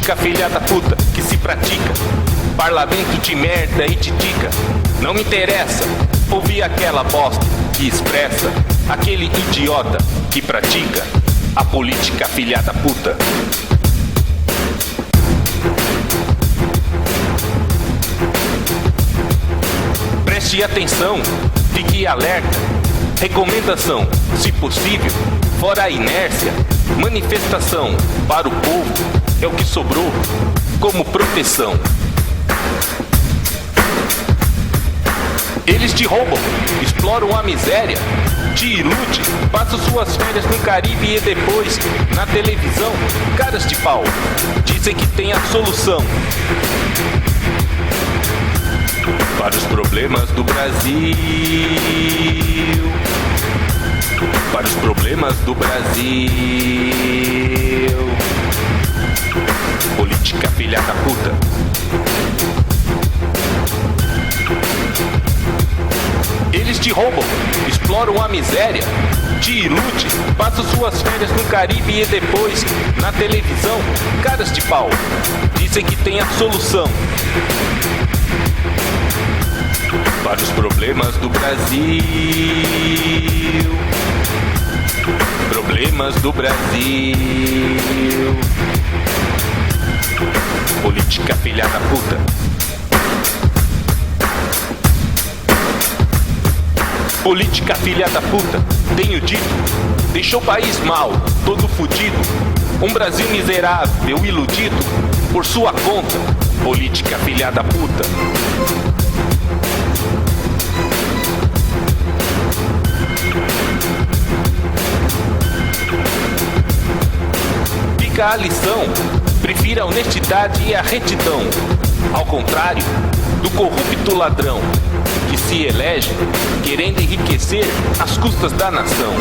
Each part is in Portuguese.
Política filha da puta que se pratica, parlamento de merda e titica. Não me interessa ouvir aquela bosta que expressa aquele idiota que pratica a política filha da puta. Preste atenção, fique alerta. Recomendação, se possível, fora a inércia. Manifestação para o povo é o que sobrou como proteção. Eles te roubam, exploram a miséria, te ilude, passa suas férias no Caribe e depois na televisão, caras de pau, dizem que tem a solução para os problemas do Brasil. Para os problemas do Brasil. Política filha da puta. Eles te roubam, exploram a miséria, te ilude, passa suas férias no Caribe e depois na televisão, caras de pau, dizem que tem a solução para os problemas do Brasil. Problemas do Brasil. Política filha da puta. Política filha da puta, tenho dito, deixou o país mal, todo fudido. Um Brasil miserável, iludido, por sua conta. Política filha da puta. Fica a lição, prefira a honestidade e a retidão, ao contrário do corrupto ladrão que se elege querendo enriquecer às custas da nação.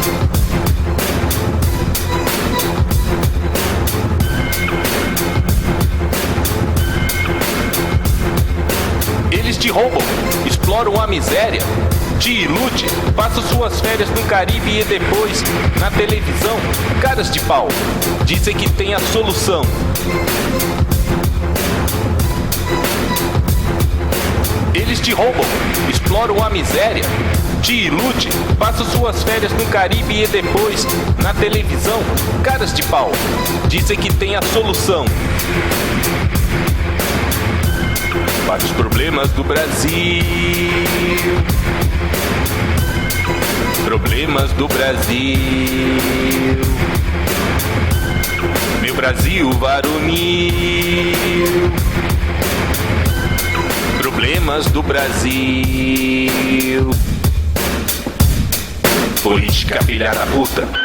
Eles te roubam, exploram a miséria, te ilude, passa suas férias no Caribe e depois na televisão, caras de pau, dizem que tem a solução Eles te roubam, exploram a miséria, te ilude, passa suas férias no Caribe e depois na televisão, caras de pau, dizem que tem a solução para os problemas do Brasil. Problemas do Brasil. Meu Brasil varonil. Problemas do Brasil. Política filha da puta.